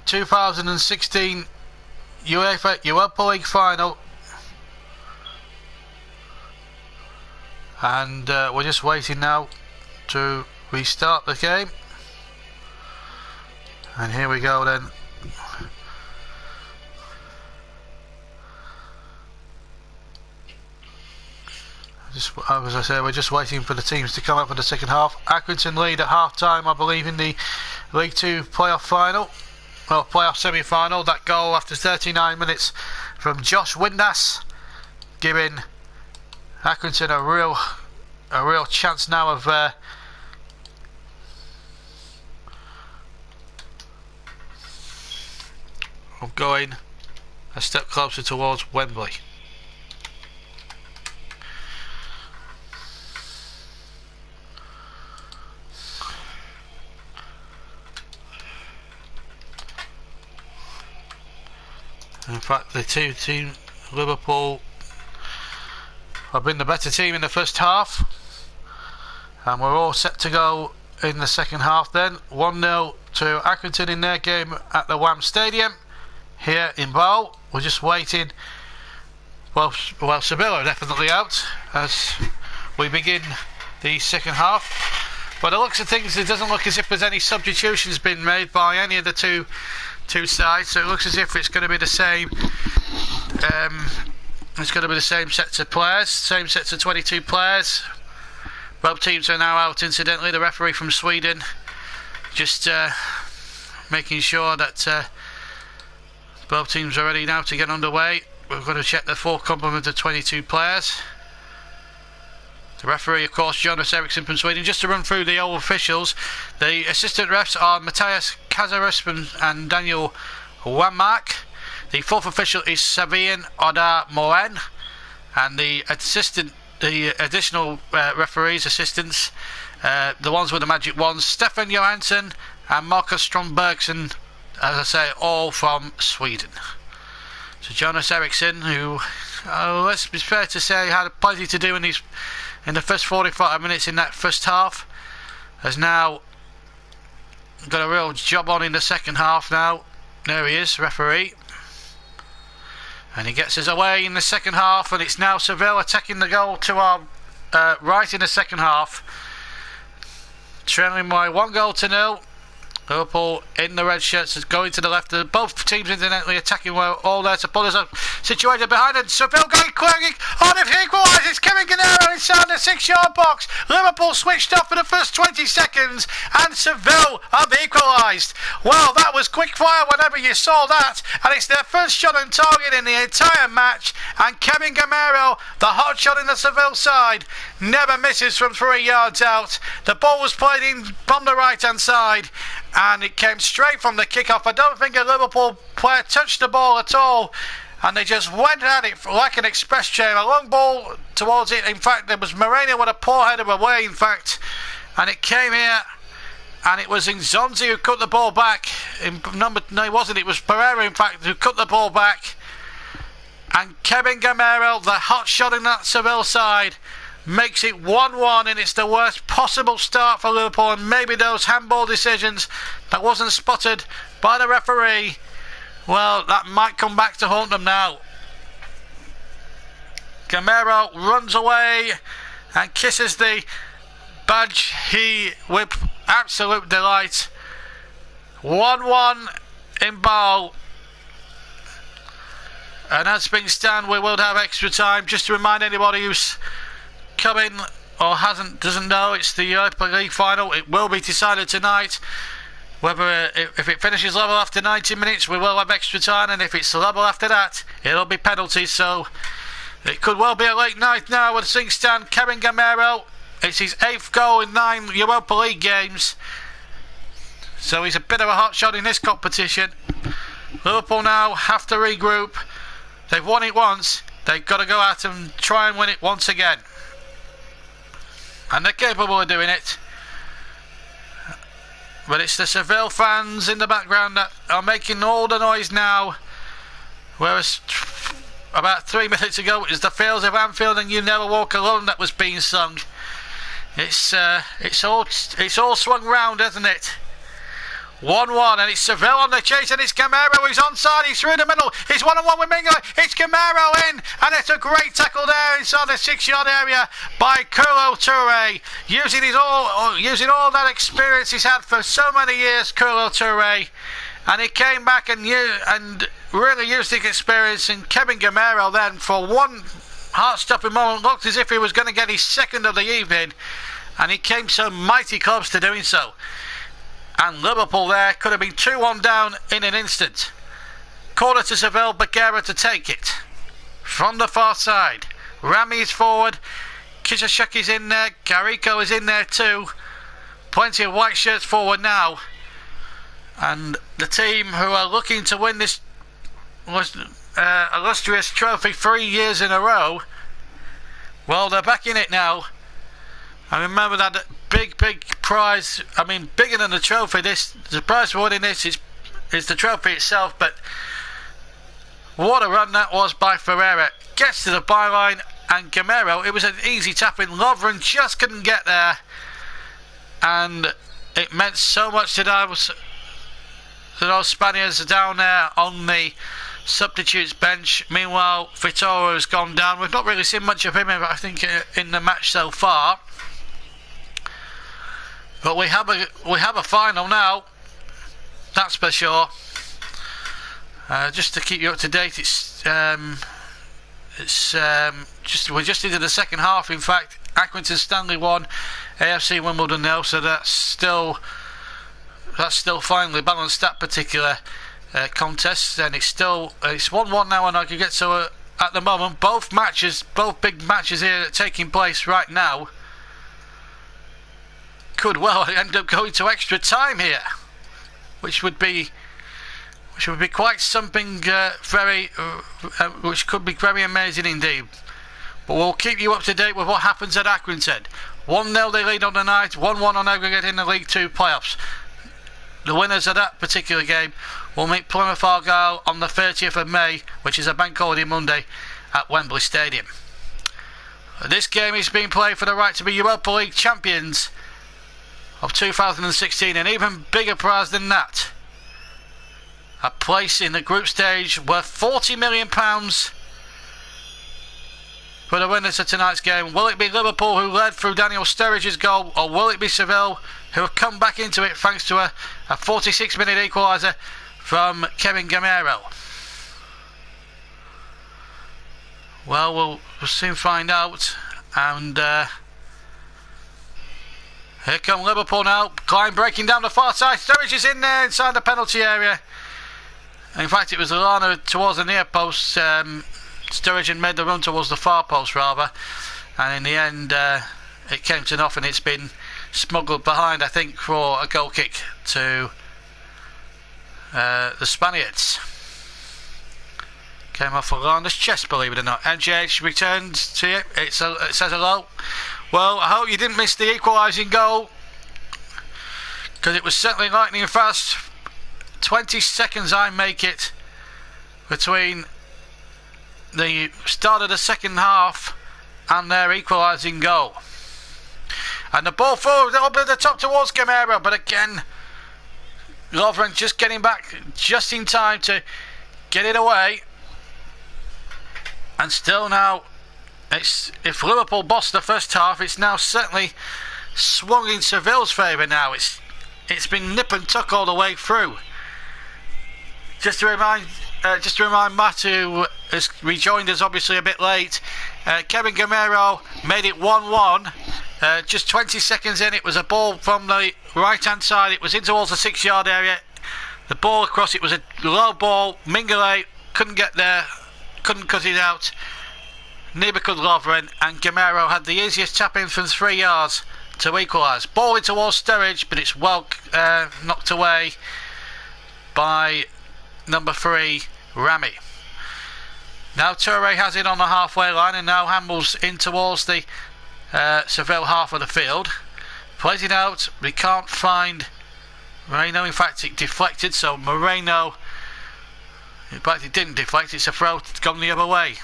2016 Europa League Final, and we're just waiting now to restart the game. And here we go then. As I say, we're just waiting for the teams to come up for the second half. Accrington lead at half time, I believe, in the League 2 playoff final. Well, playoff semi-final. That goal after 39 minutes from Josh Windass, giving Accrington a real chance now of going a step closer towards Wembley. In fact, the two teams, Liverpool, have been the better team in the first half, and we're all set to go in the second half then. 1-0 to Accrington in their game at the Wham Stadium here in Bow. We're just waiting. Well, Seville are definitely out as we begin the second half. By the looks of things, it doesn't look as if there's any substitutions been made by any of the two sides, so it looks as if it's going to be the same. It's going to be the same sets of players, same sets of 22 players. Both teams are now out. Incidentally, the referee from Sweden just making sure that both teams are ready now to get underway. We're going to check the full complement of 22 players. The referee, of course, Jonas Eriksson from Sweden. Just to run through the old officials, the assistant refs are Matthias Kazaris and Daniel Wanmark. The fourth official is Savian Oda Moen, and the additional referees, assistants, the ones with the magic wands, Stefan Johansson and Marcus Strombergsen, as I say, all from Sweden. So Jonas Eriksson, who, let's be fair to say, had plenty to do in the first 45 minutes in that first half, has now got a real job on in the second half now. There he is, referee. And he gets us away in the second half, and it's now Seville attacking the goal to our right in the second half. Trailing by 1-0. Liverpool in the red shirts going to the left. Both teams incidentally attacking well, all there to pull us up. Situated behind it. Seville going clearing on if he equalises. Kevin Gennaro inside the 6-yard box. Liverpool switched off for the first 20 seconds and Seville have equalised. Well, that was quick fire whenever you saw that, and it's their first shot on target in the entire match, and Kevin Gennaro, the hot shot in the Seville side, never misses from 3 yards out. The ball was played in from the right hand side, and it came straight from the kickoff. I don't think a Liverpool player touched the ball at all, and they just went at it like an express train. A long ball towards it. In fact, there was Moreno with a poor header away, in fact, and it came here, and it was Nzonzi who cut the ball back. No, it wasn't. It was Pereira, in fact, who cut the ball back. And Kevin Gamero, the hot shot in that Seville side, makes it 1-1, and it's the worst possible start for Liverpool, and maybe those handball decisions that wasn't spotted by the referee, well, that might come back to haunt them now. Gamero runs away and kisses the badge with absolute delight. 1-1 in Bow. And as things stand, we will have extra time. Just to remind anybody who's coming or doesn't know, it's the Europa League Final. It will be decided tonight. Whether if it finishes level after 90 minutes, we will have extra time, and if it's level after that, it'll be penalties. So it could well be a late night now. With things stand, Kevin Gamero, it's his 8th goal in 9 Europa League games, so he's a bit of a hot shot in this competition. Liverpool now have to regroup. They've won it once, they've got to go out and try and win it once again, and they're capable of doing it. But it's the Seville fans in the background that are making all the noise now, whereas about 3 minutes ago it was the Fields of Anfield and You Never Walk Alone that was being sung. It's all swung round, hasn't it? 1-1, and it's Seville on the chase, and it's Gamero who's onside. He's through the middle. He's 1-on-1 with Mingo. It's Gamero in, and it's a great tackle there inside the 6-yard area by Kolo Toure, using all that experience he's had for so many years. Kolo Toure, and he came back and really used his experience. And Kevin Gamero then, for one heart-stopping moment, looked as if he was going to get his second of the evening, and he came so mighty close to doing so. And Liverpool there could have been 2-1 down in an instant. Corner to Seville, Bagheera to take it. From the far side, Rami is forward, Kishashuki's in there, Gariko is in there too. Plenty of white shirts forward now. And the team who are looking to win this illustrious trophy 3 years in a row, well, they're back in it now. I remember that big prize. I mean, bigger than the trophy. The prize for winning this is the trophy itself. But what a run that was by Ferreira. Gets to the byline, and Gamero, it was an easy tap in. Lovren just couldn't get there, and it meant so much to those Spaniards down there on the substitutes bench. Meanwhile, Vittorio has gone down. We've not really seen much of him, I think, in the match so far. But we have a final now, that's for sure. Just to keep you up to date, we're just into the second half. In fact, Accrington Stanley 1, AFC Wimbledon 0. So that's still finally balanced, that particular contest, and it's 1-1 now. And I can get to at the moment both big matches here taking place right now could well end up going to extra time here, which would be quite something which could be very amazing indeed. But we'll keep you up to date with what happens at Accrington. 1-0 they lead on the night, 1-1 on aggregate in the League 2 playoffs. The winners of that particular game will meet Plymouth Argyle on the 30th of May, which is a bank holiday Monday, at Wembley Stadium. This game is being played for the right to be Europa League champions of 2016, an even bigger prize than that. A place in the group stage worth £40 million for the winners of tonight's game. Will it be Liverpool, who led through Daniel Sturridge's goal, or will it be Seville, who have come back into it thanks to a 46-minute equaliser from Kevin Gamero? Well, we'll soon find out. And here come Liverpool now. Klein breaking down the far side. Sturridge is in there inside the penalty area. In fact, it was Lallana towards the near post. Sturridge had made the run towards the far post, rather. And in the end, it came to nothing. It's been smuggled behind, I think, for a goal kick to the Spaniards. Came off Lallana's chest, believe it or not. MJH returns to it. It says hello. Well, I hope you didn't miss the equalising goal, because it was certainly lightning fast. 20 seconds I make it between the start of the second half and their equalising goal. And the ball forward up at the top towards Gamero, but again, Lovren just getting back just in time to get it away. And still now, if Liverpool bossed the first half, it's now certainly swung in Seville's favour now. It's been nip and tuck all the way through. Just to remind Matt, who has rejoined us obviously a bit late, Kevin Gamero made it 1-1. Just 20 seconds in, it was a ball from the right hand side. It was in towards the 6-yard area. The ball across, it was a low ball. Mingale couldn't get there, couldn't cut it out. Neither could Lovren, and Gamero had the easiest tap in from 3 yards to equalise. Ball in towards Sturridge, but it's well knocked away by number 3, Rami. Now Toure has it on the halfway line and now handles in towards the Seville half of the field. Plays it out, but he can't find Moreno. In fact, it deflected, so Moreno, in fact it didn't deflect, it's a throw, it's gone the other way.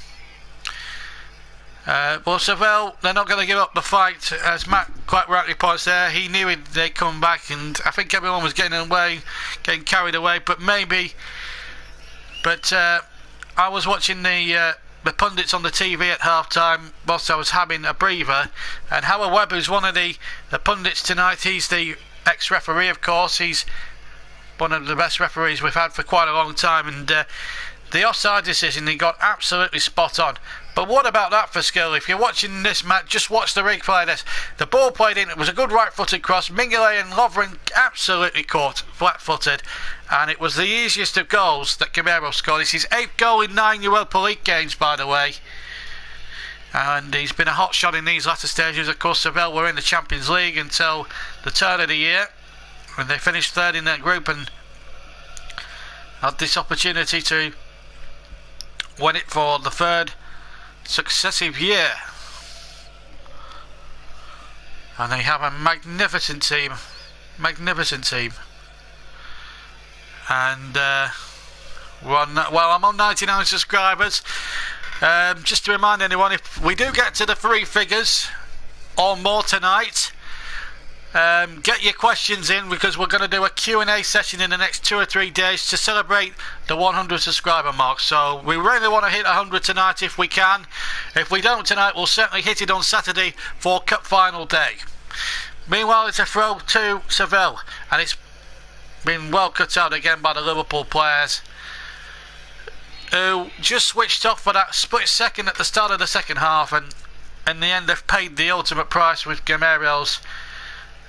Well, Seville, they're not going to give up the fight, as Matt quite rightly points there. He knew they'd come back, and I think everyone was getting carried away. But I was watching the pundits on the TV at half-time whilst I was having a breather, and Howard Webb, who's one of the pundits tonight, he's the ex-referee, of course. He's one of the best referees we've had for quite a long time, and the offside decision he got absolutely spot on. But what about that for skill? If you're watching this match, just watch the replay of this. The ball played in, it was a good right-footed cross. Mingele and Lovren absolutely caught flat-footed, and it was the easiest of goals that Gamero scored. It's his 8th goal in 9 Europa League games, by the way. And he's been a hot shot in these latter stages. Of course, Seville were in the Champions League until the turn of the year, when they finished third in their group and had this opportunity to win it for the third successive year. And they have a magnificent team. And I'm on 99 subscribers. Just to remind anyone, if we do get to the 3 figures or more tonight, get your questions in, because we're going to do a Q&A session in the next 2 or 3 days to celebrate the 100 subscriber mark. So we really want to hit 100 tonight if we can. If we don't tonight, we'll certainly hit it on Saturday for Cup Final day. Meanwhile, it's a throw to Seville, and it's been well cut out again by the Liverpool players, who just switched off for that split second at the start of the second half, and in the end they've paid the ultimate price with Gamero's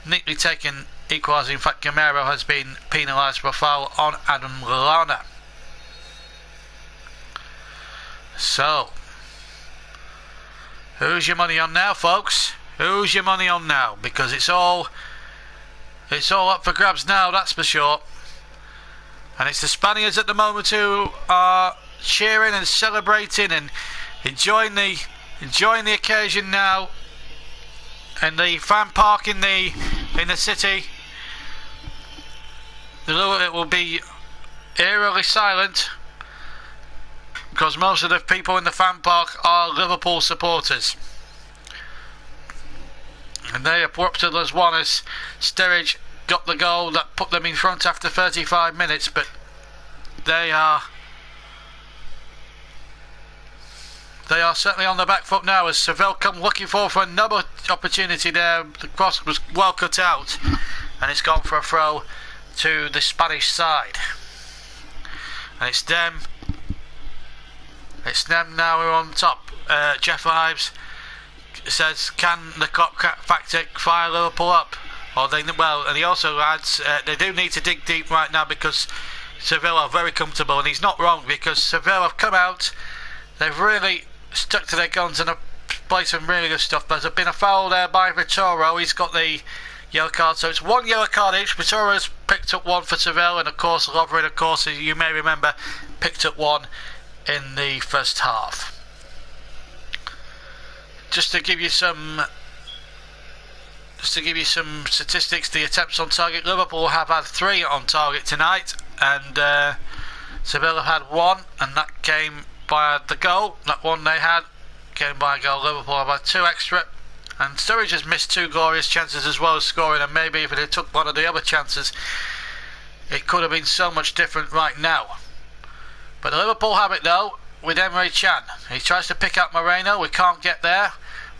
neatly taken equaliser. In fact, Gamero has been penalised for a foul on Adam Lallana. So, who's your money on now, folks? Who's your money on now? Because it's all up for grabs now, that's for sure. And it's the Spaniards at the moment who are cheering and celebrating and enjoying the occasion now. And the fan park in the city, it will be eerily silent, because most of the people in the fan park are Liverpool supporters, and they erupted as one as Sturridge got the goal that put them in front after 35 minutes. But they are certainly on the back foot now, as Seville come looking for another opportunity there. The cross was well cut out, and it's gone for a throw to the Spanish side. And it's them now who are on top. Jeff Ives says, can the clock factor fire Liverpool up? And he also adds, they do need to dig deep right now, because Seville are very comfortable. And he's not wrong, because Seville have come out, they've really stuck to their guns and have played some really good stuff. There's been a foul there by Vittorio. He's got the yellow card, so it's 1 yellow card each. Vittorio's picked up 1 for Seville, and of course Lovren, of course, as you may remember, picked up 1 in the first half. Just to give you some statistics, the attempts on target, Liverpool have had 3 on target tonight, and Seville have had 1, and that came by the goal. That one they had came by a goal. Liverpool have had 2 extra, and Sturridge has missed 2 glorious chances as well as scoring, and maybe if it had took one of the other chances, it could have been so much different right now. But Liverpool have it though with Emre Can. He tries to pick up Moreno, we can't get there.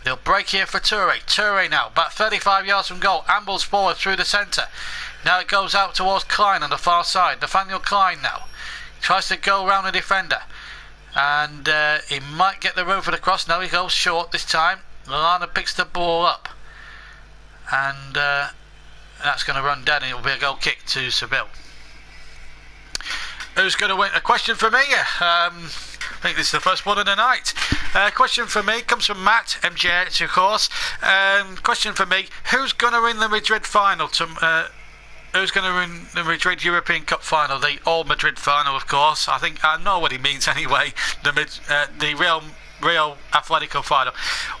They'll break here for Toure. Toure now, about 35 yards from goal, ambles forward through the centre. Now it goes out towards Klein on the far side. Nathaniel Klein now tries to go round the defender, and he might get the room for the cross. No, he goes short this time. Lallana picks the ball up, and that's going to run dead, and it will be a goal kick to Seville. Who's going to win? A question for me. I think this is the first one of the night. Question for me comes from Matt MJ, of course. Question for me: who's going to win the Madrid final? Who's going to win the Madrid European Cup final? The All Madrid final, of course. I think I know what he means anyway. The Real Atletico final.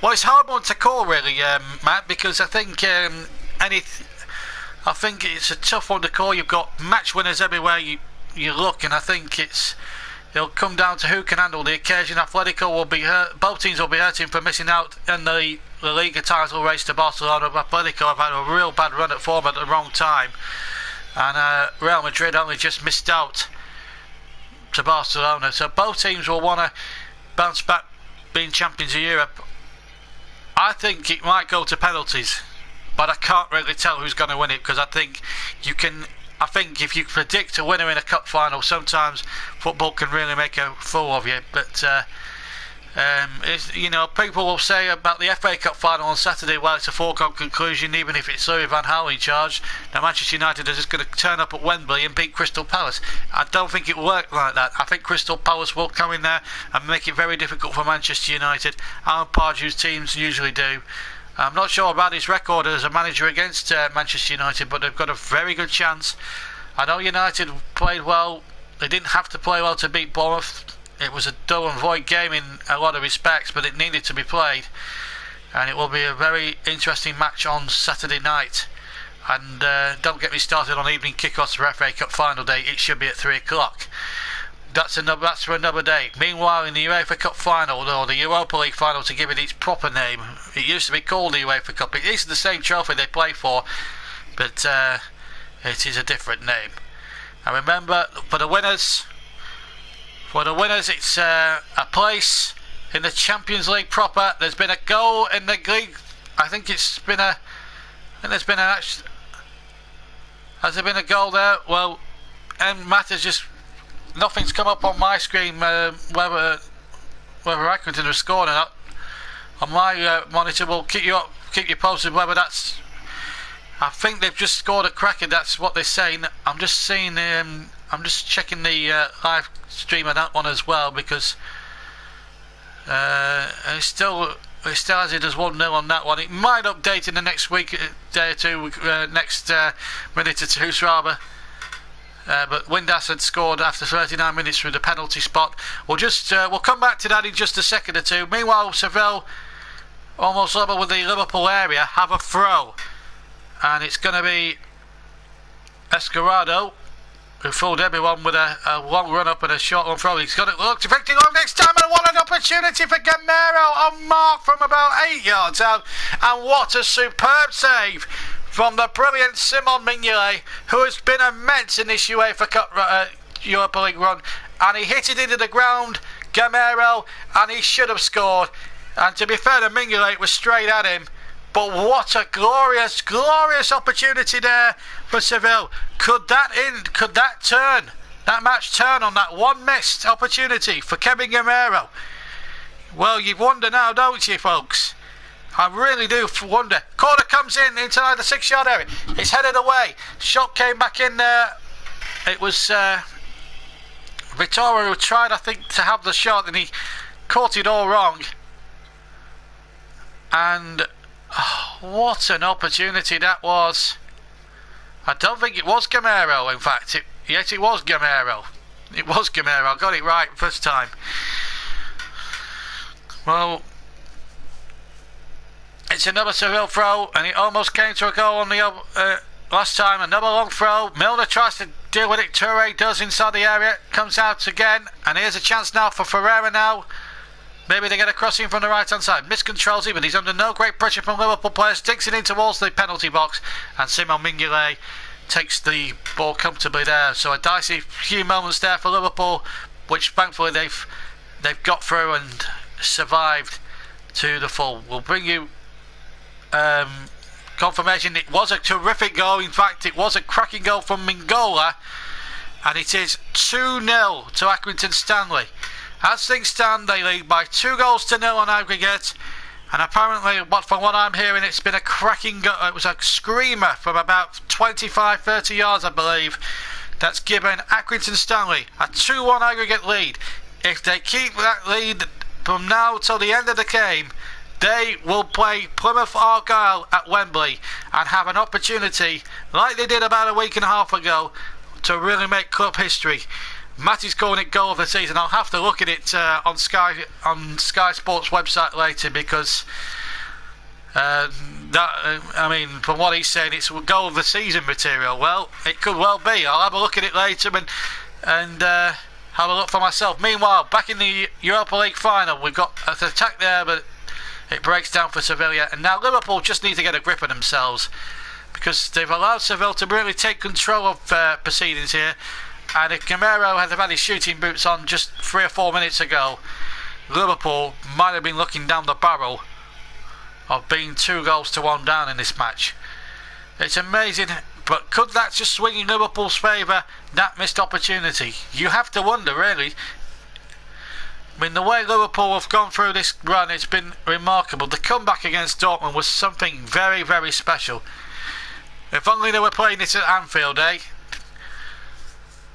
Well, it's a hard one to call, really, Matt, because I think I think it's a tough one to call. You've got match winners everywhere you look, and I think it's it'll come down to who can handle the occasion. Atletico will be hurt. Both teams will be hurting for missing out in the La Liga title race to Barcelona. Atletico have had a real bad run at form at the wrong time, and Real Madrid only just missed out to Barcelona. So both teams will want to bounce back, being champions of Europe. I think it might go to penalties, but I can't really tell who's going to win it, because I think if you predict a winner in a cup final, sometimes football can really make a fool of you. But people will say about the FA Cup final on Saturday, well, it's a foregone conclusion, even if it's Louis van Gaal in charge. Now Manchester United are just going to turn up at Wembley and beat Crystal Palace. I don't think it will work like that. I think Crystal Palace will come in there and make it very difficult for Manchester United. Alan Pardew's teams usually do. I'm not sure about his record as a manager against Manchester United, but they've got a very good chance. I know United played well. They didn't have to play well to beat Bournemouth. It was a dull and void game in a lot of respects, but it needed to be played. And it will be a very interesting match on Saturday night. And don't get me started on evening kickoffs for FA Cup final day. It should be at 3 o'clock. That's for another day. Meanwhile, in the UEFA Cup final, or the Europa League final, to give it its proper name, it used to be called the UEFA Cup. It is the same trophy they play for, but it is a different name. And remember, for the winners, it's a place in the Champions League proper. There's been a goal in the league. Has there been a goal there? Well, and matters just. Nothing's come up on my screen whether Accrington have scored or not. On my monitor, we'll keep you posted whether that's. I think they've just scored a cracker. That's what they're saying. I'm just seeing. I'm just checking the live stream of that one as well, because it still has it as 1-0 on that one. It might update in the next week, day or two, next minute or two, rather. But Windass had scored after 39 minutes through the penalty spot. We'll come back to that in just a second or two. Meanwhile, Seville, almost level with the Liverpool area, have a throw, and it's going to be Escarado, who fooled everyone with a long run up and a short on throw. He's got it look to Victor long next time, and what an opportunity for Gamero on mark from about 8 yards out, and what a superb save from the brilliant Simon Mignolet, who has been immense in this UEFA Cup Europa League run, and he hit it into the ground, Gamero, and he should have scored. And to be fair to Mignolet, was straight at him. But what a glorious, glorious opportunity there for Seville. Could that match turn on that one missed opportunity for Kevin Gamero? Well, you wonder now, don't you, folks? I really do wonder. Corner comes in inside the 6-yard area. It's headed away. Shot came back in there. It was Vittorio who tried, I think, to have the shot, and he caught it all wrong. And what an opportunity that was. I don't think it was Gamero, in fact. Yes, it was Gamero. It was Gamero. I got it right first time. Well, it's another Seville throw, and it almost came to a goal on the last time. Another long throw. Milner tries to deal with it. Toure does inside the area. Comes out again, and here's a chance now for Ferreira now. Maybe they get a crossing from the right hand side. Miscontrols it, but he's under no great pressure from Liverpool players. Digs it in towards the penalty box, and Simon Mignolet takes the ball comfortably there. So a dicey few moments there for Liverpool, which thankfully they've got through and survived to the full. We'll bring you confirmation. It was a terrific goal. In fact, it was a cracking goal from Mingola, and it is 2-0 to Accrington Stanley. As things stand, they lead by 2-0 on aggregate, and apparently, from what I'm hearing, it's been a cracking goal. It was a screamer from about 25-30 yards, I believe, that's given Accrington Stanley a 2-1 aggregate lead. If they keep that lead from now till the end of the game, they will play Plymouth Argyle at Wembley and have an opportunity, like they did about a week and a half ago, to really make club history. Matty's calling it goal of the season. I'll have to look at it on Sky Sports website later, because from what he's saying, it's goal of the season material. Well, it could well be. I'll have a look at it later and have a look for myself. Meanwhile, back in the Europa League Final, we've got an attack there, but it breaks down for Sevilla. And now Liverpool just need to get a grip on themselves, because they've allowed Seville to really take control of proceedings here. And if Gamero had had his shooting boots on just 3 or 4 minutes ago, Liverpool might have been looking down the barrel of being 2-1 down in this match. It's amazing, but could that just swing in Liverpool's favour, that missed opportunity? You have to wonder, really. I mean, the way Liverpool have gone through this run, it's been remarkable. The comeback against Dortmund was something very, very special. If only they were playing it at Anfield, eh?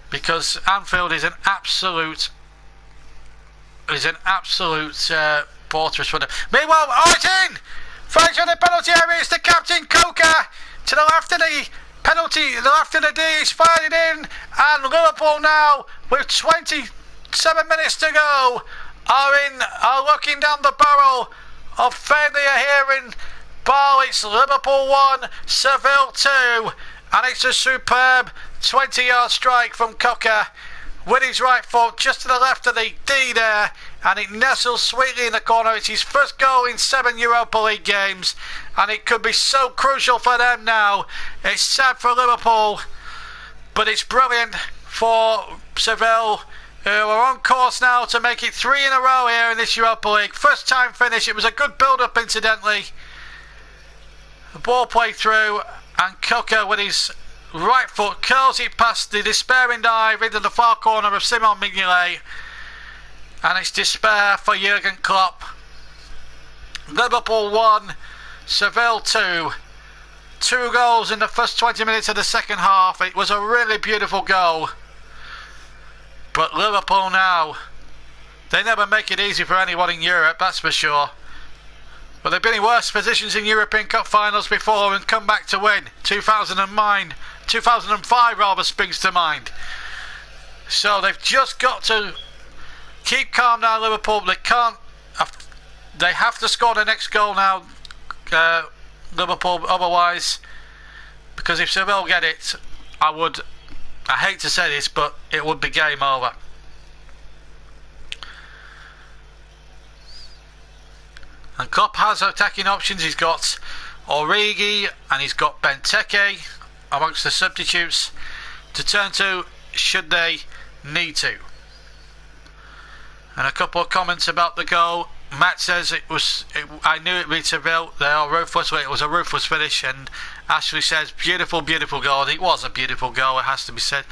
Because Anfield is an absolute fortress for them. Meanwhile, it's in! Fights for the penalty area. It's the captain, Coca, to the left of the penalty, the left of the D. He's fired it in, and Liverpool now, with 27 minutes to go, are looking down the barrel of failure here in Ball. It's Liverpool 1, Seville 2, and it's a superb 20-yard strike from Coca with his right foot just to the left of the D there, and it nestles sweetly in the corner. It's his first goal in 7 Europa League games, and it could be so crucial for them now. It's sad for Liverpool, but it's brilliant for Seville, who are on course now to make it 3 in a row here in this Europa League. First time finish. It was a good build-up, incidentally. The ball played through, and Coca with his right foot curls it past the despairing dive into the far corner of Simon Mignolet, and it's despair for Jurgen Klopp. Liverpool 1, Seville 2. 2 goals in the first 20 minutes of the second half. It was a really beautiful goal, but Liverpool now, they never make it easy for anyone in Europe, that's for sure. But they've been in worse positions in European Cup finals before and come back to win. 2005 rather springs to mind. So they've just got to keep calm now, Liverpool. They have to score the next goal now, Liverpool, otherwise, because if Seville get it, I hate to say this, but it would be game over. And Klopp has attacking options. He's got Origi and he's got Benteke amongst the substitutes to turn to should they need to. And a couple of comments about the goal. Matt says I knew it would be Seville. They are ruthless. It was a ruthless finish. And Ashley says beautiful, beautiful goal. It was a beautiful goal, it has to be said.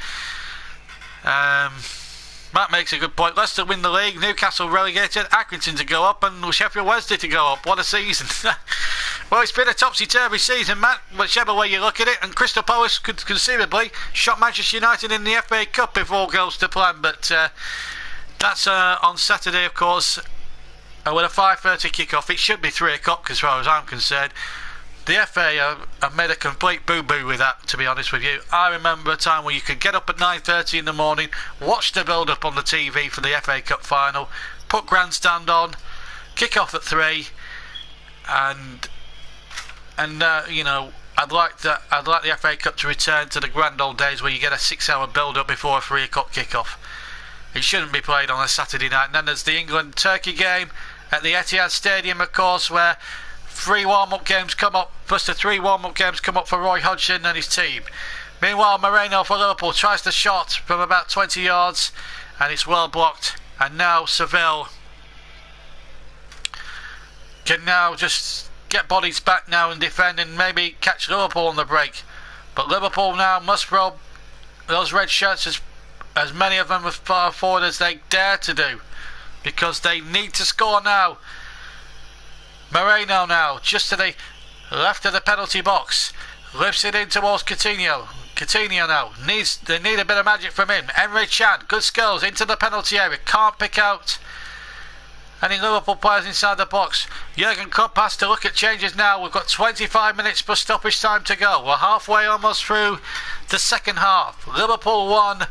Matt makes a good point. Leicester win the league, Newcastle relegated, Accrington to go up, and Sheffield Wednesday to go up. What a season. Well, it's been a topsy-turvy season, Matt, whichever way you look at it, and Crystal Palace could conceivably shot Manchester United in the FA Cup if all goes to plan, but that's on Saturday, of course, with a 5:30 kick-off. It should be 3 o'clock as far as I'm concerned. The FA have made a complete boo-boo with that, to be honest with you. I remember a time where you could get up at 9:30 in the morning, watch the build-up on the TV for the FA Cup final, put grandstand on, kick off at 3, and you know, I'd like the FA Cup to return to the grand old days where you get a 6-hour build-up before a 3 o'clock kick-off. It shouldn't be played on a Saturday night. And then there's the England-Turkey game at the Etihad Stadium, of course, where 3 warm-up games come up, plus the 3 warm-up games come up for Roy Hodgson and his team. Meanwhile, Moreno for Liverpool tries the shot from about 20 yards, and it's well blocked. And now Seville can now just get bodies back now and defend and maybe catch Liverpool on the break. But Liverpool now must roll those red shirts as many of them as far forward as they dare to do, because they need to score now. Moreno now, just to the left of the penalty box, lifts it in towards Coutinho. Coutinho now, they need a bit of magic from him. Emre Can, good skills, into the penalty area, can't pick out any Liverpool players inside the box. Jurgen Klopp has to look at changes now. We've got 25 minutes plus stoppage time to go. We're halfway almost through the second half. Liverpool 1,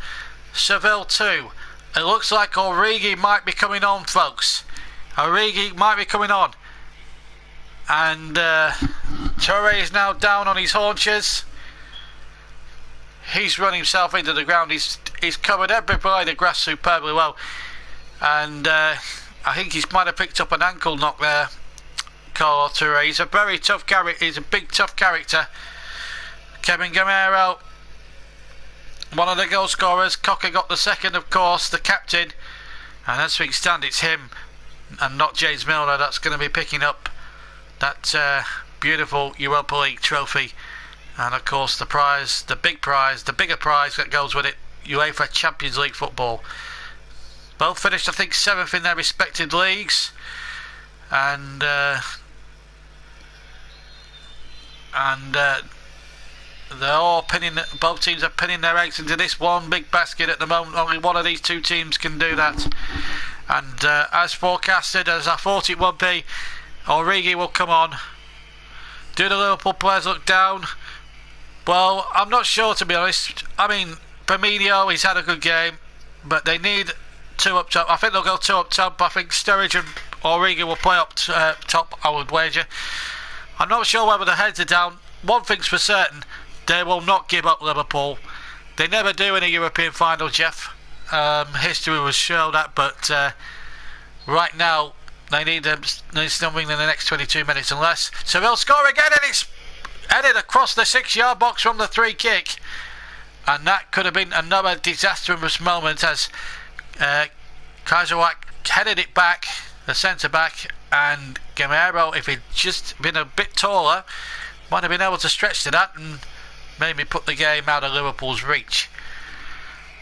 Seville 2. It looks like Origi might be coming on, folks. Origi might be coming on. And Toure is now down on his haunches. He's run himself into the ground. He's covered every blade of grass superbly well, and I think he might have picked up an ankle knock there. Carlo Toure. He's a very tough character. He's a big tough character. Kevin Gamero, one of the goal scorers. Cocker got the second, of course, the captain, and as things stand, it's him and not James Milner that's going to be picking up that beautiful Europa League trophy. And of course the prize, the bigger prize that goes with it, UEFA Champions League football. Both finished, I think, 7th in their respective leagues, and they're all both teams are pinning their eggs into this one big basket at the moment. Only one of these two teams can do that. And as forecasted, as I thought it would be, Origi will come on. Do the Liverpool players look down? Well, I'm not sure, to be honest. I mean, Firmino, he's had a good game, but they need two up top. I think they'll go two up top. I think Sturridge and Origi will play up top, I would wager. I'm not sure whether the heads are down. One thing's for certain, they will not give up Liverpool. They never do in a European final, Jeff. History will show that, but right now they need something in the next 22 minutes unless Seville score again, and it's headed across the 6-yard box from the free kick, and that could have been another disastrous moment as Kajawak headed it back, the centre back, and Gamero, if he'd just been a bit taller, might have been able to stretch to that and maybe put the game out of Liverpool's reach.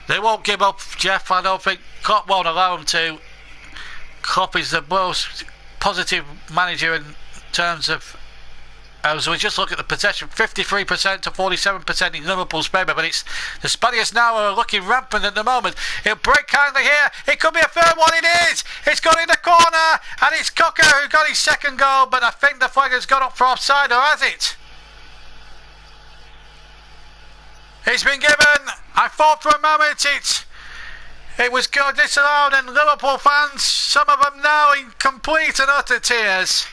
They won't give up, Jeff. I don't think Klopp won't allow them to. Klopp is the most positive manager in terms of, as we just look at the possession, 53% to 47% in Liverpool's favour, but it's the Spaniards now are looking rampant at the moment. He'll break kindly here. It could be a third one. It is. It's gone in the corner, and it's Cocker who got his second goal, but I think the flag has gone up for offside, or has it? It's been given. I thought for a moment it was disallowed, and Liverpool fans, some of them now in complete and utter tears.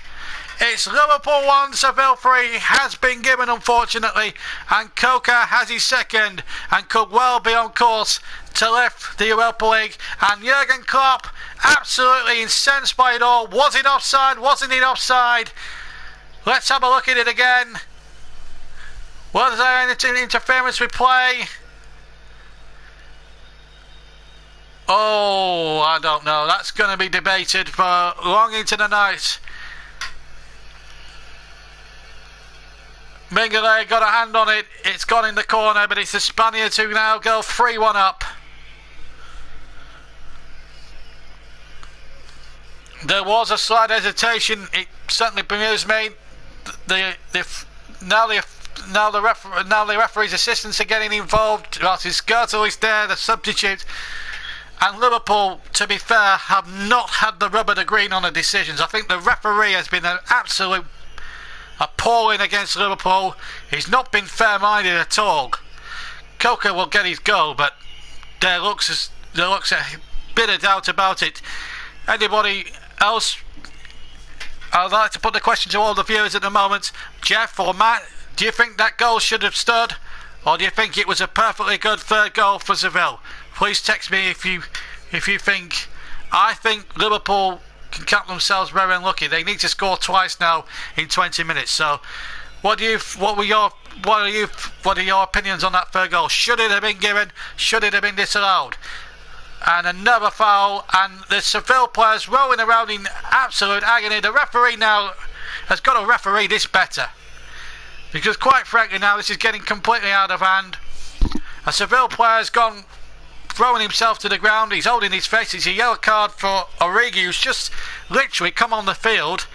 It's Liverpool 1, Seville 3 has been given, unfortunately, and Coker has his second and could well be on course to lift the Europa League. And Jurgen Klopp, absolutely incensed by it all. Was it offside? Wasn't it offside? Let's have a look at it again. Was there any interference with play? Oh, I don't know. That's going to be debated for long into the night. Mingale got a hand on it. It's gone in the corner, but it's the Spaniards who now go 3-1 up. There was a slight hesitation. It certainly bemused me. Now the referee's assistants are getting involved. Martin Skirtle is there, the substitute. And Liverpool, to be fair, have not had the rubber to green on the decisions. I think the referee has been an absolute appalling against Liverpool. He's not been fair-minded at all. Coker will get his goal, but there looks a bit of doubt about it. Anybody else? I'd like to put the question to all the viewers at the moment. Jeff or Matt, do you think that goal should have stood, or do you think it was a perfectly good third goal for Seville? Please text me if you think. I think Liverpool can count themselves very unlucky. They need to score twice now in 20 minutes. So, what are your opinions on that third goal? Should it have been given? Should it have been disallowed? And another foul, and the Seville players rolling around in absolute agony. The referee now has got to referee this better, because quite frankly now this is getting completely out of hand. A Seville player's gone throwing himself to the ground. He's holding his face. It's a yellow card for Origi, who's just literally come on the field.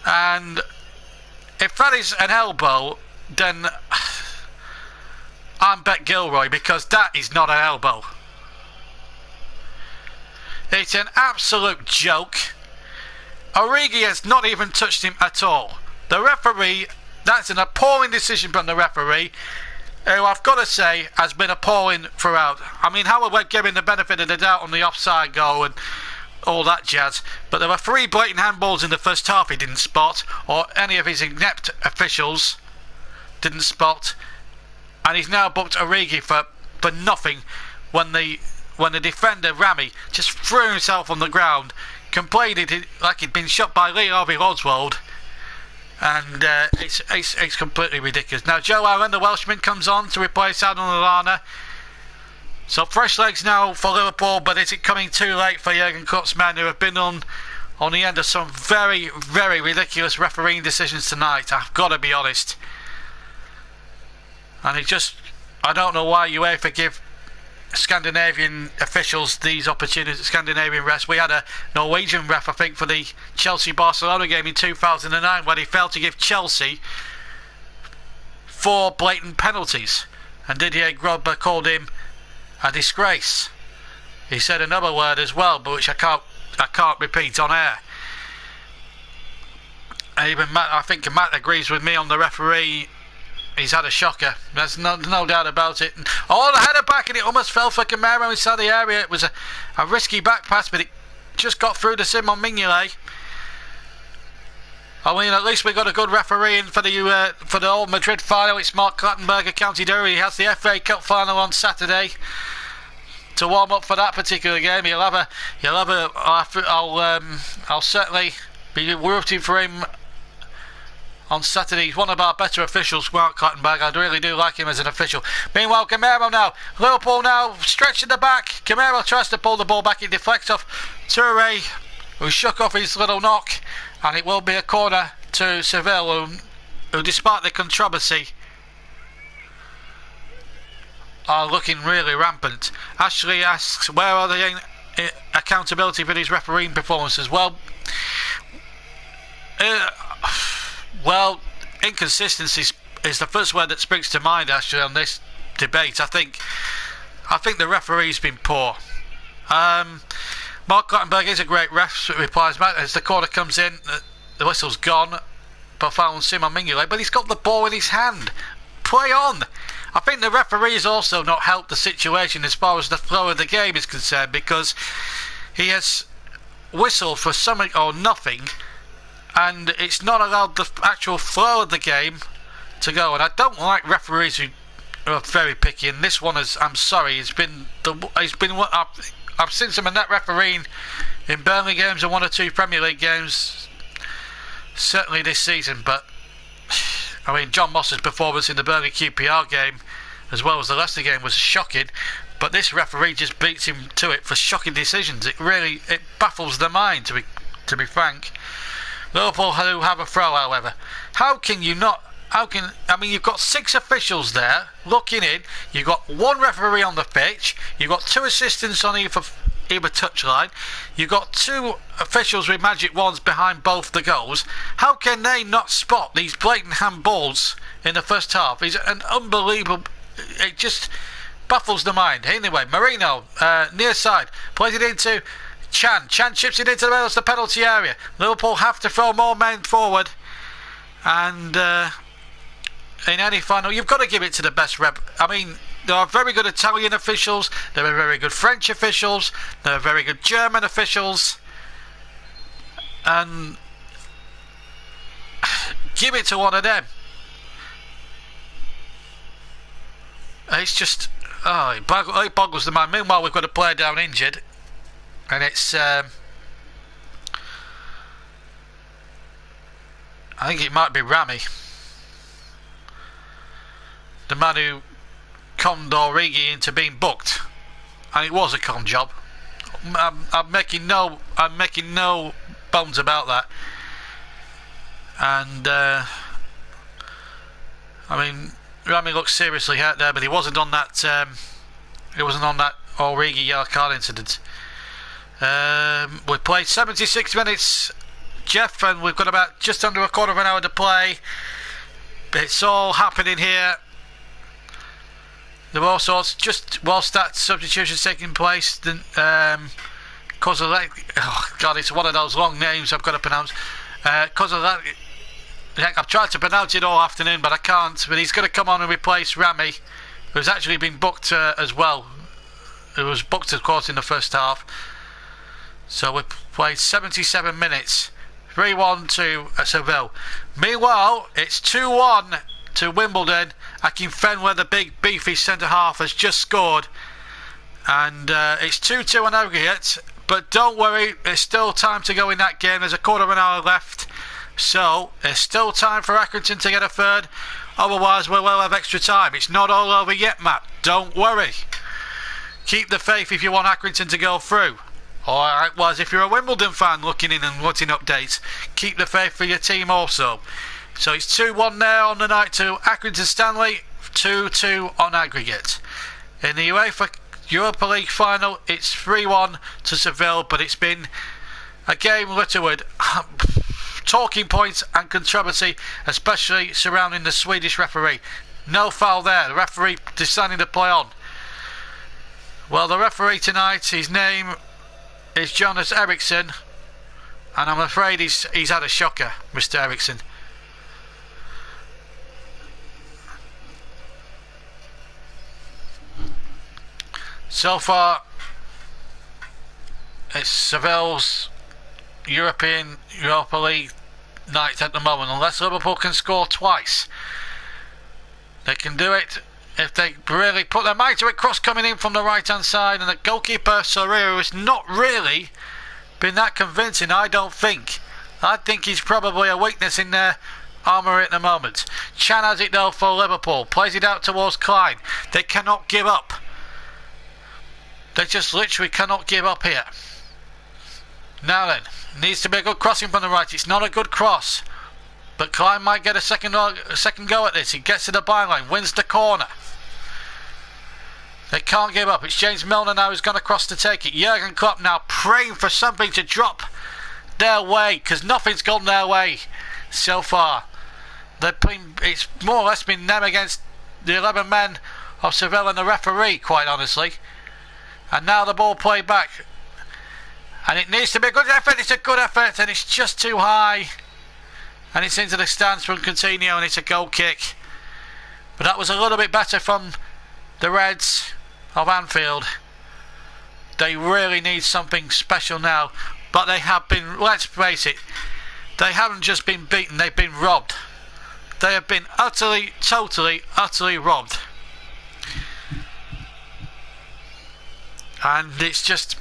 And if that is an elbow, then I'm Bet Gilroy, because that is not an elbow. It's an absolute joke. Origi has not even touched him at all. The referee, that's an appalling decision from the referee, who I've got to say has been appalling throughout. I mean, how we're giving the benefit of the doubt on the offside goal and all that jazz, but there were 3 blatant handballs in the first half he didn't spot, or any of his inept officials didn't spot, and he's now booked Origi for nothing when the defender Rami just threw himself on the ground, completed it like he'd been shot by Lee Harvey Oswald, and it's completely ridiculous. Now Joe Allen, the Welshman, comes on to replace Adam Lallana. So fresh legs now for Liverpool, but is it coming too late for Jurgen Klopp's men, who have been on the end of some very, very ridiculous refereeing decisions tonight, I've got to be honest. And I don't know why UEFA give Scandinavian officials these opportunities, Scandinavian refs. We had a Norwegian ref, I think, for the Chelsea-Barcelona game in 2009, when he failed to give Chelsea 4 blatant penalties, and Didier Drogba called him a disgrace. He said another word as well, but which I can't repeat on air. Even Matt, I think Matt agrees with me on the referee. He's had a shocker. There's no doubt about it. Oh, the header back, and it almost fell for Camaro inside the area. It was a risky back pass, but it just got through to Simon Mignolet. I mean, at least we got a good referee in for the old Madrid final. It's Mark Clattenburg of County Durham. He has the FA Cup final on Saturday to warm up for that particular game. I'll certainly be rooting for him on Saturday. He's one of our better officials, Mark Clattenburg. I really do like him as an official. Meanwhile, Camaro now. Liverpool now stretched in the back. Camaro tries to pull the ball back. It deflects off Toure, who shook off his little knock, and it will be a corner to Seville, who despite the controversy, are looking really rampant. Ashley asks, where are the accountability for these refereeing performances? Well, inconsistency is the first word that springs to mind, actually, on this debate. I think the referee's been poor. Mark Clattenburg is a great ref, replies Matt, as the corner comes in. The whistle's gone, but found Simon Mignolet, but he's got the ball in his hand. Play on. I think the referee's also not helped the situation as far as the flow of the game is concerned, because he has whistled for something or nothing, and it's not allowed the actual flow of the game to go. And I don't like referees who are very picky, and this one is, I'm sorry, I've seen some of that refereeing in Burnley games and 1 or 2 Premier League games, certainly this season, but I mean, John Moss's performance in the Burnley QPR game as well as the Leicester game was shocking, but this referee just beats him to it for shocking decisions. It baffles the mind, to be frank. Liverpool do have a throw, however. You've got 6 officials there looking in. You've got 1 referee on the pitch. You've got 2 assistants on either touchline. You've got 2 officials with magic wands behind both the goals. How can they not spot these blatant handballs in the first half? It's an unbelievable. It just baffles the mind. Anyway, Marino, near side, plays it into Chan. Chan chips it into the middle of the penalty area. Liverpool have to throw more men forward, and in any final, you've got to give it to the best rep. I mean, there are very good Italian officials, there are very good French officials, there are very good German officials, and give it to one of them. It's just, it boggles the mind. Meanwhile, we've got a player down injured, and it's I think it might be Rami, the man who conned Origi into being booked, and it was a con job. I'm making no bones about that. And I mean, Rami looks seriously hurt there, but he wasn't on that. He wasn't on that Origi yellow card incident. We played 76 minutes, Jeff, and we've got about just under a quarter of an hour to play. It's all happening here. There were all sorts, just whilst that substitution's taking place, because of that, oh God, it's one of those long names I've got to pronounce. Because of that, I've tried to pronounce it all afternoon, but I can't. But he's going to come on and replace Rami, who's actually been booked as well. Who was booked, of course, in the first half. So we played 77 minutes, 3-1 to Seville. Meanwhile, it's 2-1 to Wimbledon. Akinfenwa, the big beefy centre half, has just scored, and it's 2-2 on aggregate. But don't worry, there's still time to go in that game. There's a quarter of an hour left, so there's still time for Accrington to get a third. Otherwise, we'll have extra time. It's not all over yet, Matt. Don't worry. Keep the faith if you want Accrington to go through. Or likewise, if you're a Wimbledon fan looking in and wanting updates, keep the faith for your team also. So it's 2-1 there on the night to Accrington Stanley, 2-2 on aggregate. In the UEFA Europa League Final, it's 3-1 to Seville, but it's been a game littered with talking points and controversy, especially surrounding the Swedish referee. No foul there, the referee deciding to play on. Well, the referee tonight, his name is Jonas Eriksson, and I'm afraid he's had a shocker, Mr. Eriksson. So far, it's Seville's Europa League night at the moment. Unless Liverpool can score twice, they can do it if they really put their mind to it. Cross coming in from the right hand side, and the goalkeeper Soria has not really been that convincing, I don't think. I think he's probably a weakness in their armoury at the moment. Chan has it though for Liverpool, plays it out towards Klein. They cannot give up. They just literally cannot give up here. Now then, needs to be a good crossing from the right. It's not a good cross, but Klein might get a second go at this. He gets to the byline, wins the corner. They can't give up. It's James Milner now who's going to cross to take it. Jurgen Klopp now praying for something to drop their way, because nothing's gone their way so far. It's more or less been them against the 11 men of Seville and the referee, quite honestly. And now the ball played back, and it needs to be a good effort. It's a good effort, and it's just too high, and it's into the stands from Coutinho, and it's a goal kick. But that was a little bit better from the Reds of Anfield. They really need something special now, but they have been, let's face it, they haven't just been beaten, they've been robbed. They have been utterly, totally, utterly robbed. And it's just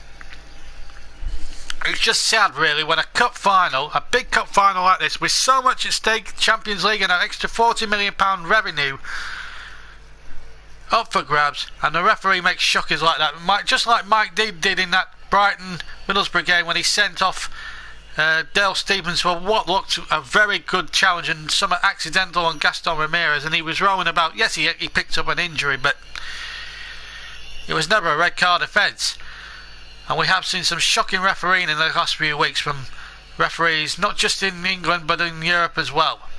sad really, when a cup final, a big cup final like this, with so much at stake, Champions League and an extra £40 million revenue up for grabs, and the referee makes shockers like that, just like Mike Dean did in that Brighton Middlesbrough game when he sent off Dale Stephens for what looked a very good challenge and some accidental on Gaston Ramirez, and he was rolling about. Yes, he picked up an injury, but it was never a red card offence. And we have seen some shocking refereeing in the last few weeks from referees, not just in England but in Europe as well.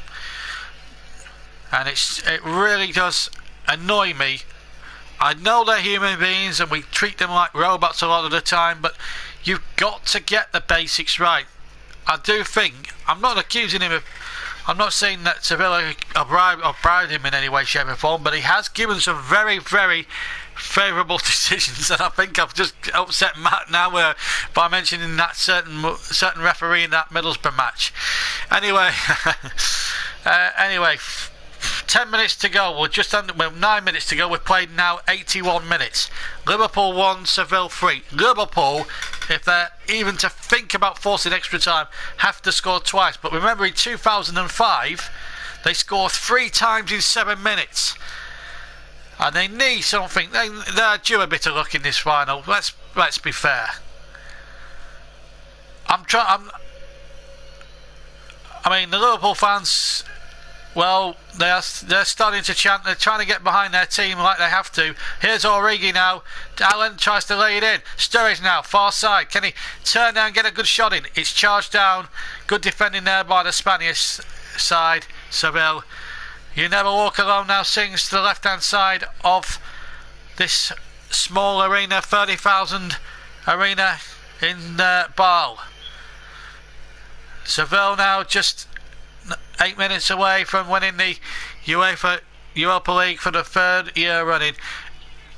And it really does annoy me. I know they're human beings and we treat them like robots a lot of the time, but you've got to get the basics right. I do think, I'm not accusing him of, I'm not saying that Sevilla bribed him in any way, shape or form, but he has given some very, very favourable decisions, and I think I've just upset Matt now by mentioning that certain referee in that Middlesbrough match. Anyway, 10 minutes to go. We're just under 9 minutes to go. We've played now 81 minutes. Liverpool 1, Seville 3. Liverpool, if they're even to think about forcing extra time, have to score twice. But remember, in 2005, they scored 3 times in 7 minutes. And they need something. They're due a bit of luck in this final. Let's be fair. I mean, the Liverpool fans, well, they're starting to chant. They're trying to get behind their team like they have to. Here's Origi now. Allen tries to lay it in. Sturridge now, far side. Can he turn down and get a good shot in? It's charged down. Good defending there by the Spanish side, Seville. You Never Walk Alone now sings to the left-hand side of this small arena, 30,000 arena in Bâle. Seville now just 8 minutes away from winning the Europa League for the 3rd year running,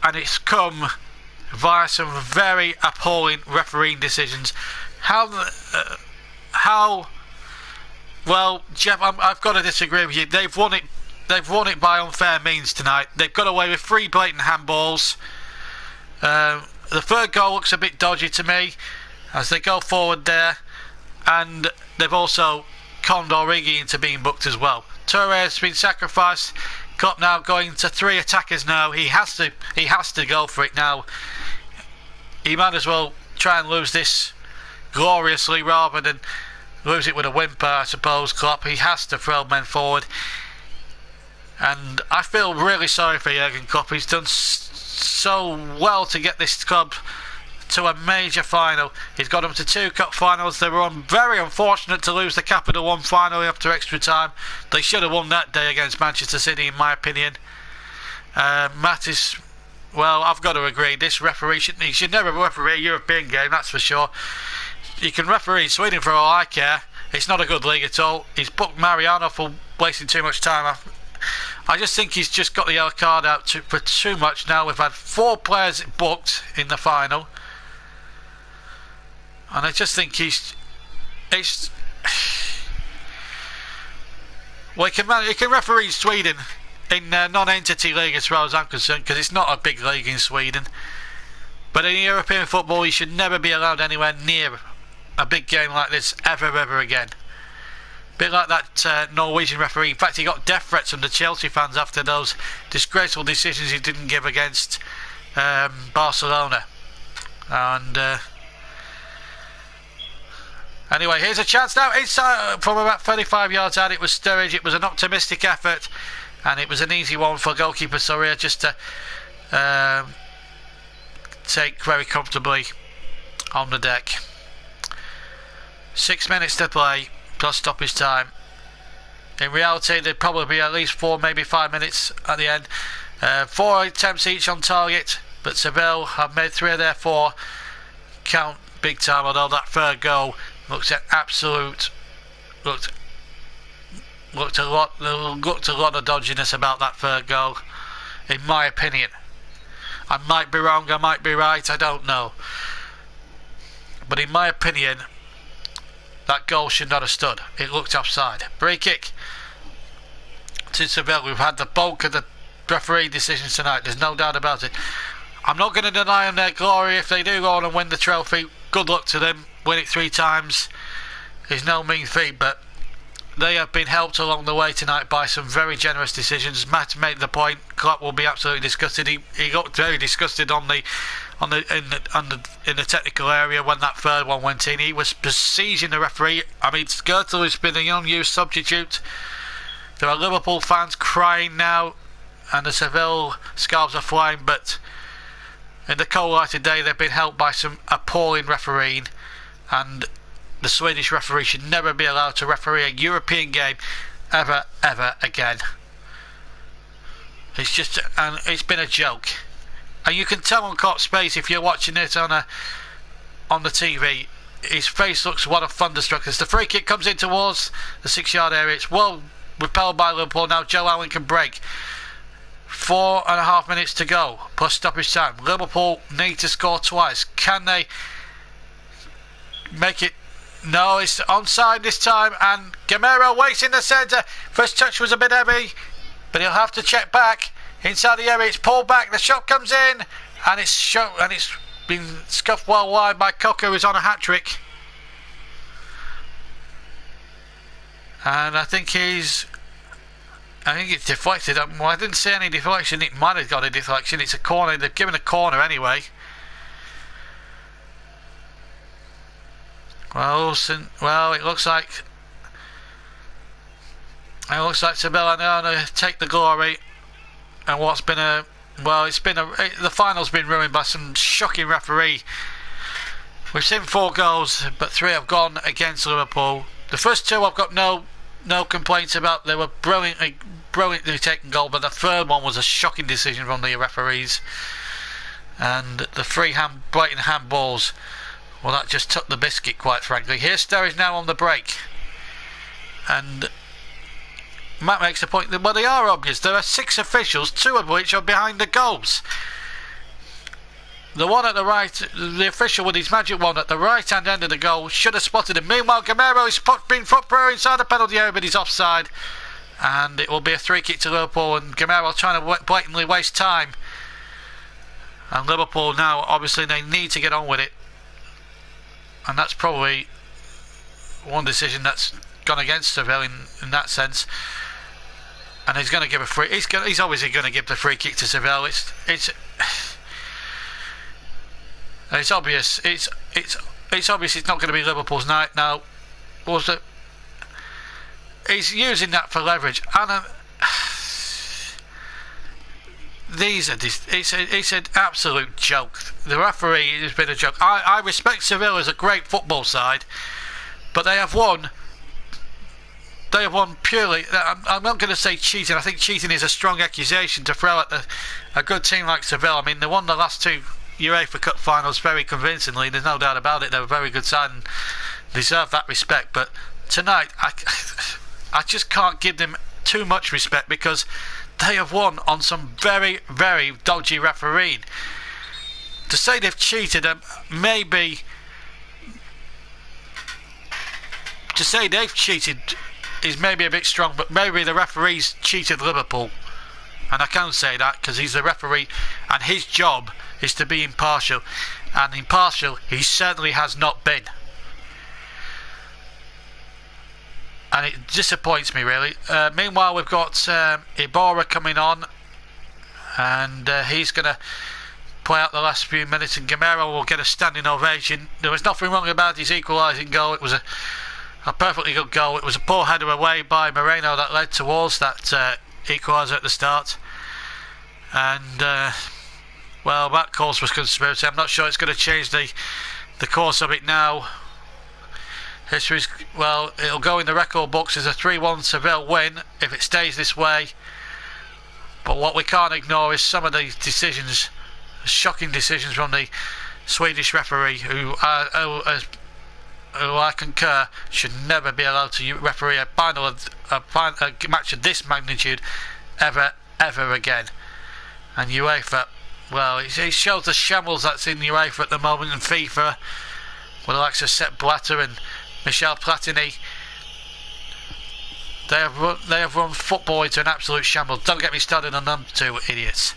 and it's come via some very appalling refereeing decisions. How well, Jeff, I've got to disagree with you. They've won it they've won it by unfair means tonight. They've got away with 3 blatant handballs. The third goal looks a bit dodgy to me as they go forward there, and they've also conned Origi into being booked as well. Touré has been sacrificed. Klopp now going to 3 attackers now. He has to go for it now. He might as well try and lose this gloriously rather than lose it with a whimper, I suppose. Klopp, he has to throw men forward, and I feel really sorry for Jurgen Klopp. He's done so well to get this club to a major final. He's got them to 2 cup finals. They were very unfortunate to lose the Capital One final after extra time. They should have won that day against Manchester City, in my opinion. Matt is, well, I've got to agree, this referee should never referee a European game, that's for sure. You can referee Sweden for all I care. It's not a good league at all. He's booked Mariano for wasting too much time. I just think he's just got the yellow card out for too much now. We've had 4 players booked in the final, and I just think well, he can referee Sweden in non-entity league as far as I'm concerned, because it's not a big league in Sweden. But in European football, he should never be allowed anywhere near a big game like this ever again. Bit like that Norwegian referee. In fact, he got death threats from the Chelsea fans after those disgraceful decisions he didn't give against Barcelona. And anyway, here's a chance now. Inside from about 35 yards out, it was Sturridge. It was an optimistic effort, and it was an easy one for goalkeeper Soria just to take very comfortably on the deck. 6 minutes to play plus stoppage time. In reality, there'd probably be at least 4, maybe 5 minutes at the end. 4 attempts each on target, but Seville have made 3 of their 4 count big time, although that third goal looked a lot of dodginess about that third goal, in my opinion. I might be wrong, I might be right, I don't know. But in my opinion, that goal should not have stood. It looked offside. Free kick to Seville. We've had the bulk of the referee decisions tonight, there's no doubt about it. I'm not going to deny them their glory if they do go on and win the trophy. Good luck to them. Win it 3 times is no mean feat, but they have been helped along the way tonight by some very generous decisions. Matt made the point. Klopp will be absolutely disgusted. He got very disgusted in the technical area when that third one went in. He was besieging the referee. I mean, Skirtle has been an unused substitute. There are Liverpool fans crying now, and the Seville scarves are flying, but in the cold light of day, they've been helped by some appalling refereeing, and the Swedish referee should never be allowed to referee a European game ever again. It's been a joke, and you can tell on Klopp's face if you're watching it on the TV. His face looks one of thunderstruck as the free kick comes in towards the 6-yard area. It's well repelled by Liverpool. Now Joe Allen can break. 4.5 minutes to go plus stoppage time. Liverpool need to score twice. Can they make it? No, it's onside this time, and Gamero waits in the centre. First touch was a bit heavy, but he'll have to check back inside the area. It's pulled back. The shot comes in, and it's been scuffed well wide by Cocker, who's on a hat trick. And I think it's deflected. Well, I didn't see any deflection. It might have got a deflection. It's a corner. They've given a corner anyway. Well, it looks like Sevilla now going to take the glory. And what's been the final's been ruined by some shocking referee. We've seen 4 goals, but 3 have gone against Liverpool. The first 2 I've got no complaints about. They were brilliantly taken goal, but the third one was a shocking decision from the referees. And the 3 blatant handballs, well, that just took the biscuit, quite frankly. Here's Sturridge now on the break, and Matt makes the point that, well, they are obvious. There are 6 officials, 2 of which are behind the goals. The one at the right, the official with his magic wand at the right-hand end of the goal should have spotted him. Meanwhile, Gamero is been put through inside the penalty area, but he's offside. and it will be a free kick to Liverpool, and Gamero trying to blatantly waste time. And Liverpool now, obviously, they need to get on with it, and that's probably one decision that's gone against Seville in that sense. And he's going to give a free. He's obviously going to give the free kick to Seville. It's obvious. It's obvious it's not going to be Liverpool's night now. He's using that for leverage, and it's an absolute joke. The referee has been a joke. I respect Seville as a great football side, but they have won. They have won purely. I'm not going to say cheating. I think cheating is a strong accusation to throw at a good team like Seville. I mean, they won the last two UEFA Cup finals very convincingly. There's no doubt about it. They're a very good side and deserve that respect. But tonight, I just can't give them too much respect because they have won on some very, very dodgy refereeing. To say they've cheated, maybe. To say they've cheated is maybe a bit strong, but maybe the referees cheated Liverpool, and I can't say that because he's the referee and his job is to be impartial, and impartial he certainly has not been, and it disappoints me really. Meanwhile, we've got Iborra coming on, and he's going to play out the last few minutes, and Gamero will get a standing ovation. There was nothing wrong about his equalising goal. It was a perfectly good goal. It was a poor header away by Moreno that led towards that equaliser at the start, and well, that course was conspiracy. I'm not sure it's going to change the course of it now. History's, well, it'll go in the record books as a 3-1 Seville win if it stays this way, but what we can't ignore is some of the decisions, shocking decisions from the Swedish referee who I concur should never be allowed to referee a match of this magnitude ever again. And UEFA, well, it shows the shambles that's in UEFA at the moment, and FIFA with the likes of Sepp Blatter and Michel Platini. They have run football into an absolute shambles. Don't get me started on them two idiots.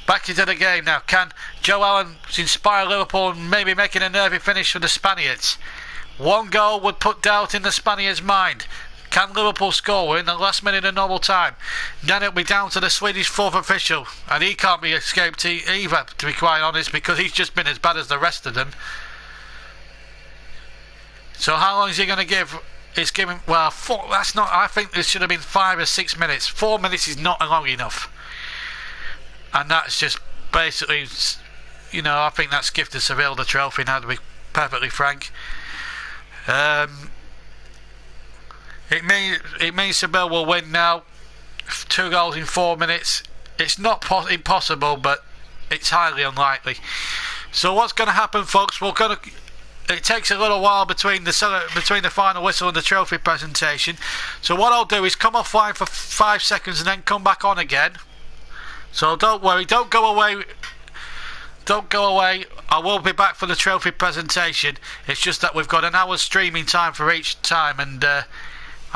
Back into the game now. Can Joe Allen inspire Liverpool and maybe making a nervy finish for the Spaniards? One goal would put doubt in the Spaniards' mind. Can Liverpool score in the last minute of normal time? Then it'll be down to the Swedish fourth official, and he can't be escaped either, to be quite honest, because he's just been as bad as the rest of them. So how long is he going to give? It's giving, well, that's not. I think it should have been 5 or 6 minutes. 4 minutes is not long enough, and that's just basically, you know, I think that's gifted Seville the trophy now, to be perfectly frank. It means Seville will win now. 2 goals in 4 minutes. It's not impossible, but it's highly unlikely. So what's going to happen, folks? It takes a little while between the final whistle and the trophy presentation. So what I'll do is come offline for 5 seconds and then come back on again. So don't worry, don't go away. I will be back for the trophy presentation. It's just that we've got an hour's streaming time for each time, and I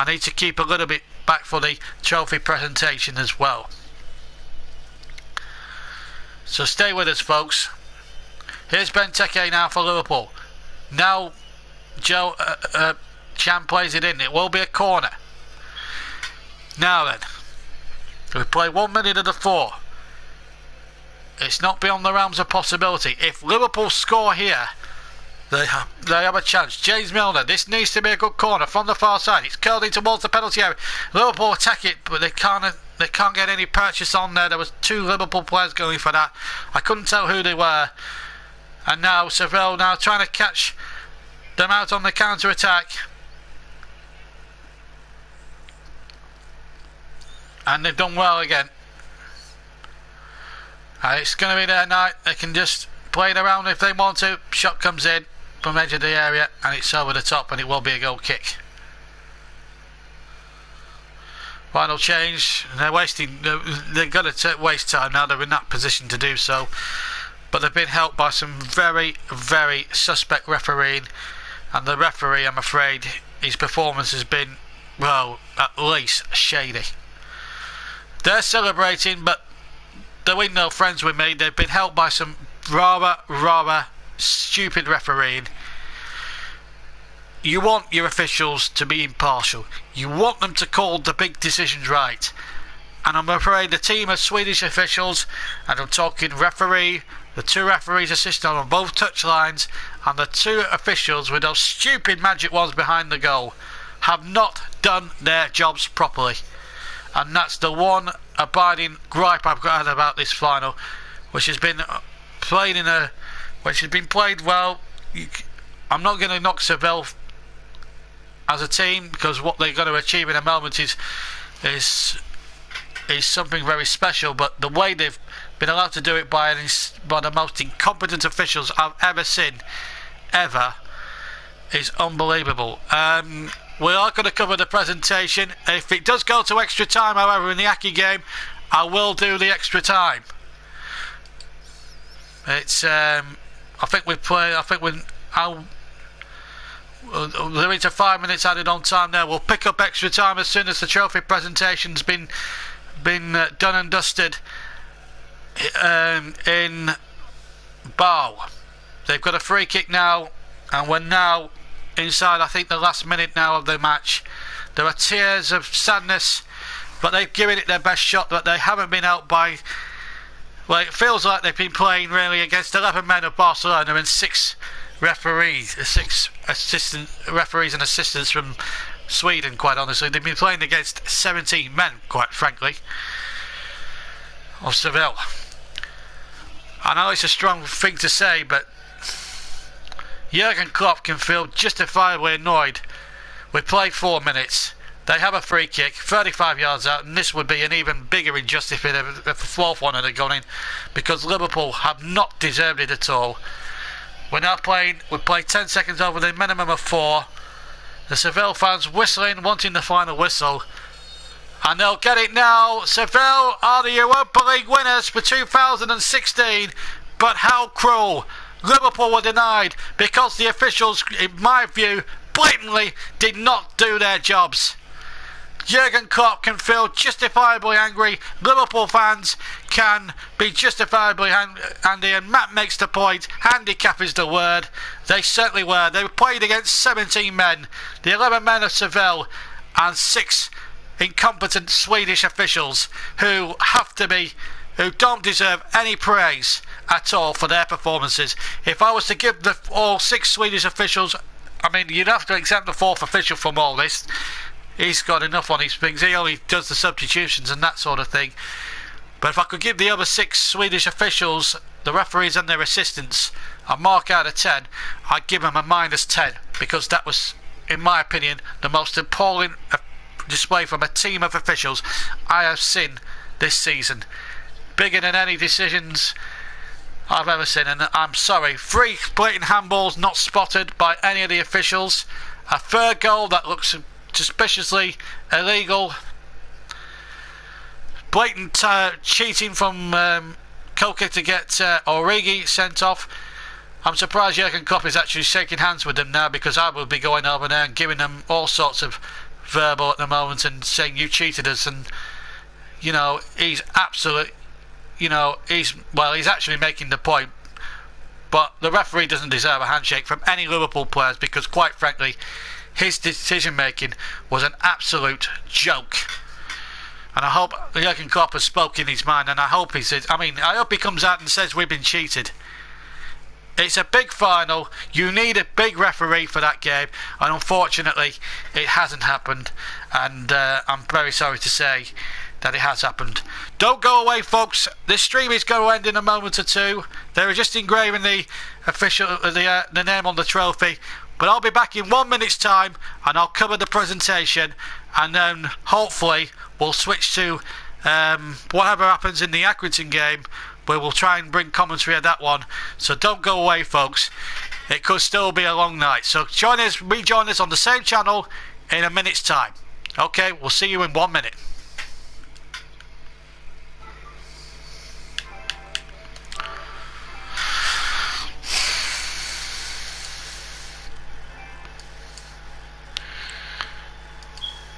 need to keep a little bit back for the trophy presentation as well. So stay with us, folks. Here's Benteke now for Liverpool. Now Joe Chan plays it in. It will be a corner. Now then, we play 1 minute of the 4. It's not beyond the realms of possibility. If Liverpool score here, they have a chance. James Milner, this needs to be a good corner from the far side. It's curled in towards the penalty area. Liverpool attack it, but they can't get any purchase on there. There was 2 Liverpool players going for that. I couldn't tell who they were. And now Seville now trying to catch them out on the counter attack. And they've done well again. It's going to be their night. They can just play it around if they want to. Shot comes in from edge of the area and it's over the top, and it will be a goal kick. Final change. They're wasting. They're going to waste time now. They're in that position to do so, but they've been helped by some very, very suspect refereeing, and the referee, I'm afraid, his performance has been, well, at least shady. They're celebrating, but they're with no friends with me. They've been helped by some rather stupid refereeing. You want your officials to be impartial. You want them to call the big decisions right. And I'm afraid the team of Swedish officials, and I'm talking referee, the 2 referees assisting on both touchlines, and the 2 officials with those stupid magic ones behind the goal, have not done their jobs properly. And that's the one abiding gripe I've got about this final, which has been played well. I'm not going to knock Seville as a team, because what they're going to achieve in a moment is something very special, but the way they've been allowed to do it by the most incompetent officials I've ever seen, is unbelievable. We are going to cover the presentation. If it does go to extra time, however, in the Aki game, I will do the extra time. It's they're into 5 minutes added on time there. We'll pick up extra time as soon as the trophy presentation's been done and dusted in Bow. They've got a free kick now, and we're now inside, I think, the last minute now of the match. There are tears of sadness, but they've given it their best shot, but they haven't been helped by, well, it feels like they've been playing really against 11 men of Barcelona and 6 assistant referees and assistants from Sweden. Quite honestly, they've been playing against 17 men, quite frankly, of Seville. I know it's a strong thing to say, but Jurgen Klopp can feel justifiably annoyed. We played 4 minutes. They have a free kick 35 yards out, and this would be an even bigger injustice if the 4th one had gone in, because Liverpool have not deserved it at all. We're now playing, we played 10 seconds over the minimum of 4. The Seville fans whistling, wanting the final whistle. And they'll get it now. Seville are the Europa League winners for 2016. But how cruel. Liverpool were denied because the officials, in my view, blatantly did not do their jobs. Jurgen Klopp can feel justifiably angry. Liverpool fans can be justifiably angry, and Matt makes the point. Handicap is the word. They certainly were. They played against 17 men, the 11 men of Seville, and 6 incompetent Swedish officials who don't deserve any praise at all for their performances. If I was to give all 6 Swedish officials, I mean, you'd have to exempt the 4th official from all this. He's got enough on his things. He only does the substitutions and that sort of thing. But if I could give the other 6 Swedish officials, the referees and their assistants, a mark out of 10, I'd give them a -10, because that was, in my opinion, the most appalling display from a team of officials I have seen this season. Bigger than any decisions I've ever seen. And I'm sorry, 3 blatant handballs not spotted by any of the officials. A 3rd goal that looks suspiciously illegal. Blatant cheating from Koke to get Origi sent off. I'm surprised Jurgen Klopp is actually shaking hands with them now, because I will be going over there and giving them all sorts of verbal at the moment and saying you cheated us. And you know, he's absolute, you know, he's actually making the point. But the referee doesn't deserve a handshake from any Liverpool players, because quite frankly his decision making was an absolute joke. And I hope Jurgen Klopp has spoken his mind, and I hope I hope he comes out and says we've been cheated. It's a big final. You need a big referee for that game, and unfortunately it hasn't happened, and I'm very sorry to say that it has happened. Don't go away, folks. This stream is going to end in a moment or 2. They're just engraving the name on the trophy, but I'll be back in 1 minute's time, and I'll cover the presentation, and then hopefully we'll switch to whatever happens in the Accrington game, where we'll try and bring commentary of that one. So don't go away, folks. It could still be a long night. So rejoin us on the same channel in a minute's time. Okay, we'll see you in 1 minute.